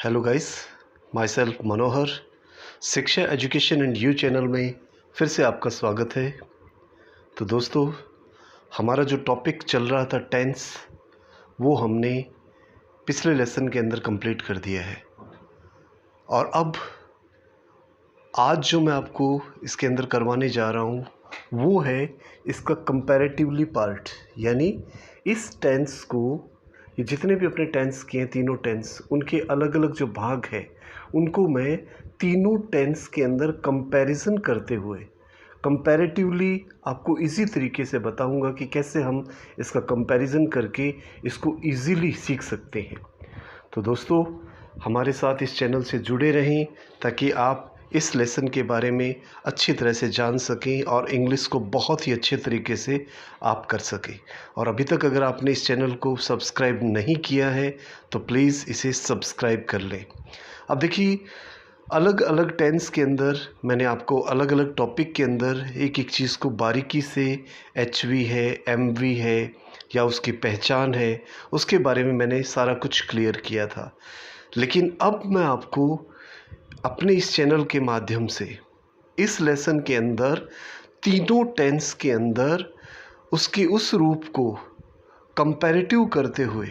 Hello guys, my self मनोहर। शिक्षा education and you channel में फिर से आपका स्वागत है। तो दोस्तों, हमारा जो टॉपिक चल रहा था टेंस, वो हमने पिछले लेसन के अंदर कंप्लीट कर दिया है। और अब आज जो मैं आपको इसके अंदर करवाने जा रहा हूँ वो है इसका कंपैरेटिवली पार्ट, यानी इस टेंस को, ये जितने भी अपने टेंस किए हैं तीनों टेंस, उनके अलग अलग जो भाग हैं उनको मैं तीनों टेंस के अंदर कंपैरिजन करते हुए कंपैरेटिवली आपको इजी तरीके से बताऊंगा कि कैसे हम इसका कंपैरिजन करके इसको इजीली सीख सकते हैं। तो दोस्तों, हमारे साथ इस चैनल से जुड़े रहें ताकि आप इस लेसन के बारे में अच्छी तरह से जान सकें और इंग्लिश को बहुत ही अच्छे तरीके से आप कर सकें। और अभी तक अगर आपने इस चैनल को सब्सक्राइब नहीं किया है तो प्लीज़ इसे सब्सक्राइब कर लें। अब देखिए, अलग अलग टेंस के अंदर मैंने आपको अलग अलग टॉपिक के अंदर एक एक चीज़ को बारीकी से, HV है, MV है या उसकी पहचान है, उसके बारे में मैंने सारा कुछ क्लियर किया था। लेकिन अब मैं आपको अपने इस चैनल के माध्यम से इस लेसन के अंदर तीनों टेंस के अंदर उसके उस रूप को कंपैरेटिव करते हुए,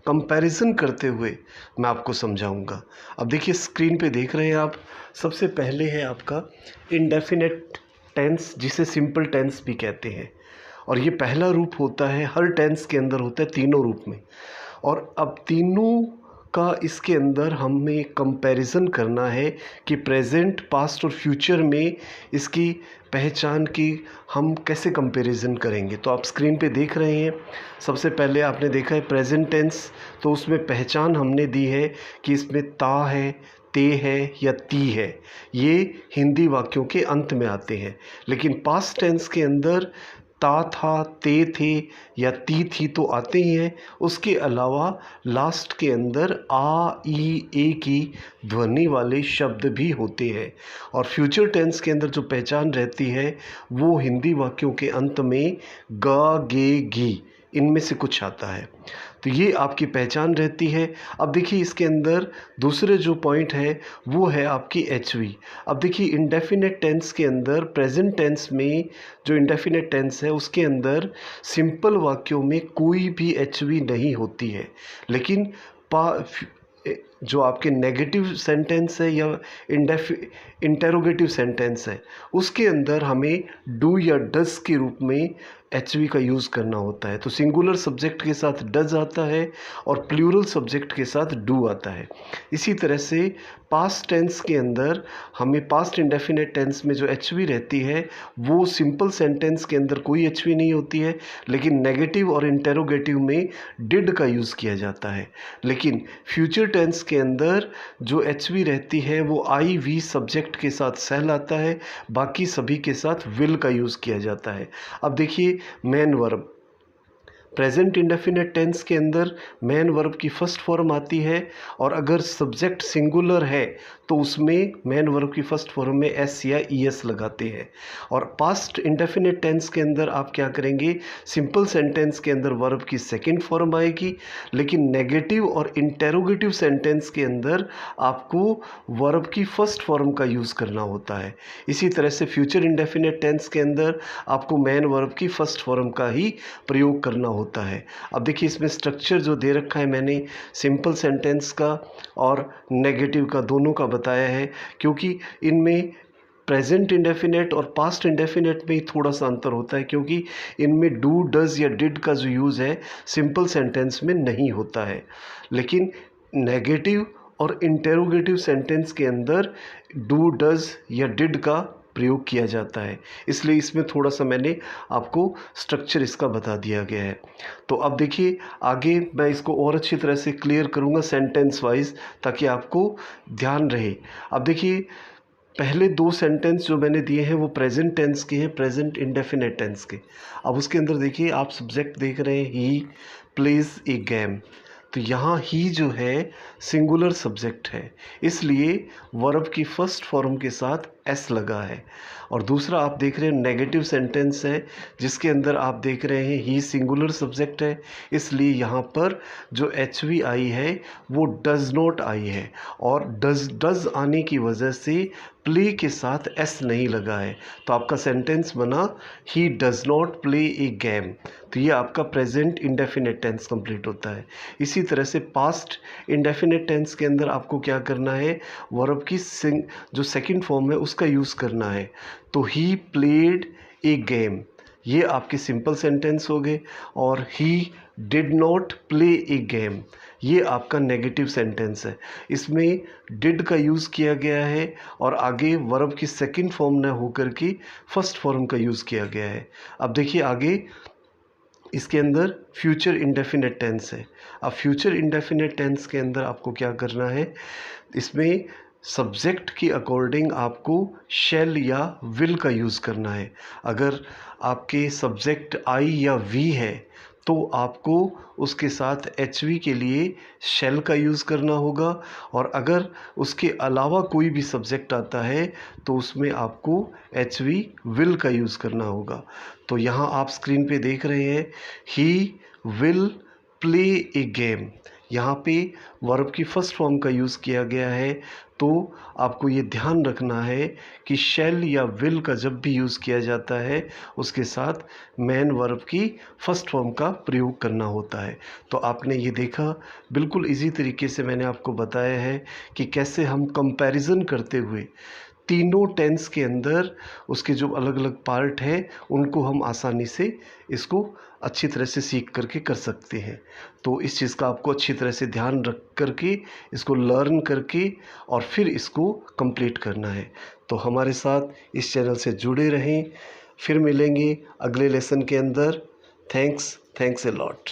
कंपैरिजन करते हुए मैं आपको समझाऊंगा। अब देखिए, स्क्रीन पे देख रहे हैं आप, सबसे पहले है आपका इंडेफिनेट टेंस, जिसे सिंपल टेंस भी कहते हैं। और ये पहला रूप होता है, हर टेंस के अंदर होता है तीनों रूप में। और अब तीनों का इसके अंदर हमें कंपैरिजन करना है कि प्रेजेंट, पास्ट और फ्यूचर में इसकी पहचान की हम कैसे कंपैरिजन करेंगे। तो आप स्क्रीन पे देख रहे हैं, सबसे पहले आपने देखा है प्रेजेंट टेंस, तो उसमें पहचान हमने दी है कि इसमें ता है, ते है या ती है। ये हिंदी वाक्यों के अंत में आते हैं। लेकिन पास्ट टेंस के अंदर ता था, ते थे या ती थी तो आते ही हैं। उसके अलावा लास्ट के अंदर आ, ई, ए की ध्वनि वाले शब्द भी होते हैं। और फ्यूचर टेंस के अंदर जो पहचान रहती है वो हिंदी वाक्यों के अंत में गा, गे, गी, इनमें से कुछ आता है। तो ये आपकी पहचान रहती है। अब देखिए, इसके अंदर दूसरे जो पॉइंट है वो है आपकी HV। अब देखिए, इंडेफिनेट टेंस के अंदर, प्रेजेंट टेंस में जो इंडेफिनेट टेंस है उसके अंदर सिंपल वाक्यों में कोई भी HV नहीं होती है। लेकिन जो आपके नेगेटिव सेंटेंस है या इंटेरोगेटिव सेंटेंस है उसके अंदर हमें डू या डज के रूप में HV का यूज़ करना होता है। तो सिंगुलर सब्जेक्ट के साथ डज आता है और प्लूरल सब्जेक्ट के साथ डू आता है। इसी तरह से पास्ट टेंस के अंदर हमें, पास्ट इंडेफिनेट टेंस में जो HV रहती है वो सिंपल सेंटेंस के अंदर कोई HV नहीं होती है, लेकिन नेगेटिव और इंटेरोगेटिव में डिड का यूज़ किया जाता है। लेकिन फ्यूचर टेंस के अंदर जो HV रहती है वो IV सब्जेक्ट के साथ सहलाता है, बाकी सभी के साथ विल का यूज़ किया जाता है। अब देखिए, main verb, present indefinite tense के अंदर मेन वर्ब की फर्स्ट फॉर्म आती है। और अगर सब्जेक्ट सिंगुलर है तो उसमें मेन वर्ब की फर्स्ट फॉर्म में S या ES लगाते हैं। और पास्ट इंडेफिनेट टेंस के अंदर आप क्या करेंगे, सिंपल सेंटेंस के अंदर वर्ब की सेकंड फॉर्म आएगी, लेकिन नेगेटिव और इंटेरोगेटिव सेंटेंस के अंदर आपको वर्ब की फर्स्ट फॉर्म का यूज़ करना होता है। इसी तरह से फ्यूचर इंडेफिनेट टेंस के अंदर आपको मेन वर्ब की फर्स्ट फॉर्म का ही प्रयोग करना होता है। अब देखिए, इसमें स्ट्रक्चर जो दे रखा है मैंने सिंपल सेंटेंस का और नेगेटिव का, दोनों का बताया है, क्योंकि इनमें प्रेजेंट इंडेफिनेट और पास्ट इंडेफिनेट में ही थोड़ा सा अंतर होता है, क्योंकि इनमें डू, डज या डिड का जो यूज़ है सिंपल सेंटेंस में नहीं होता है। लेकिन नेगेटिव और इंटेरोगेटिव सेंटेंस के अंदर डू, डज या डिड का प्रयोग किया जाता है। इसलिए इसमें थोड़ा सा मैंने आपको स्ट्रक्चर इसका बता दिया गया है। तो अब देखिए, आगे मैं इसको और अच्छी तरह से क्लियर करूँगा सेंटेंस वाइज, ताकि आपको ध्यान रहे। अब देखिए, पहले दो सेंटेंस जो मैंने दिए हैं वो प्रेजेंट टेंस के हैं, प्रेजेंट इंडेफिनेट टेंस के। अब उसके अंदर देखिए, आप सब्जेक्ट देख रहे हैं ही प्लेज ए गेम। तो यहाँ ही जो है सिंगुलर सब्जेक्ट है, इसलिए वर्ब की फर्स्ट फॉर्म के साथ एस लगा है। और दूसरा आप देख रहे हैं नेगेटिव सेंटेंस है, जिसके अंदर आप देख रहे हैं ही सिंगुलर सब्जेक्ट है, इसलिए यहाँ पर जो एच वी आई है वो डज नॉट आई है, और डज आने की वजह से प्ले के साथ एस नहीं लगा है, तो आपका सेंटेंस बना he does not play A game. तो ये आपका प्रेजेंट इंडेफिनिट टेंस कंप्लीट होता है। इसी तरह से पास्ट इंडेफिनिट टेंस के अंदर आपको क्या करना है, वर्ब की जो सेकंड फॉर्म है उसका यूज़ करना है। तो ही प्लेड ए गेम, ये आपके सिंपल सेंटेंस हो गए। और he did not play A game, ये आपका नेगेटिव सेंटेंस है। इसमें डिड का यूज़ किया गया है और आगे वर्ब की सेकंड फॉर्म न होकर के फर्स्ट फॉर्म का यूज़ किया गया है। अब देखिए आगे इसके अंदर फ्यूचर इंडेफिनिट टेंस है। अब फ्यूचर इंडेफिनिट टेंस के अंदर आपको क्या करना है, इसमें सब्जेक्ट के अकॉर्डिंग आपको शैल या विल का यूज़ करना है। अगर आपके सब्जेक्ट आई या वी है तो आपको उसके साथ एच वी के लिए शैल का यूज़ करना होगा, और अगर उसके अलावा कोई भी सब्जेक्ट आता है तो उसमें आपको एच वी विल का यूज़ करना होगा। तो यहाँ आप स्क्रीन पे देख रहे हैं he will play A game, यहाँ पे वर्ब की फर्स्ट फॉर्म का यूज़ किया गया है। तो आपको ये ध्यान रखना है कि शैल या विल का जब भी यूज़ किया जाता है उसके साथ मेन वर्ब की फर्स्ट फॉर्म का प्रयोग करना होता है। तो आपने ये देखा, बिल्कुल इजी तरीके से मैंने आपको बताया है कि कैसे हम कंपैरिजन करते हुए तीनों टेंस के अंदर उसके जो अलग अलग पार्ट हैं उनको हम आसानी से इसको अच्छी तरह से सीख करके कर सकते हैं। तो इस चीज़ का आपको अच्छी तरह से ध्यान रख करके इसको लर्न करके और फिर इसको कंप्लीट करना है। तो हमारे साथ इस चैनल से जुड़े रहें, फिर मिलेंगे अगले लेसन के अंदर। Thanks a lot.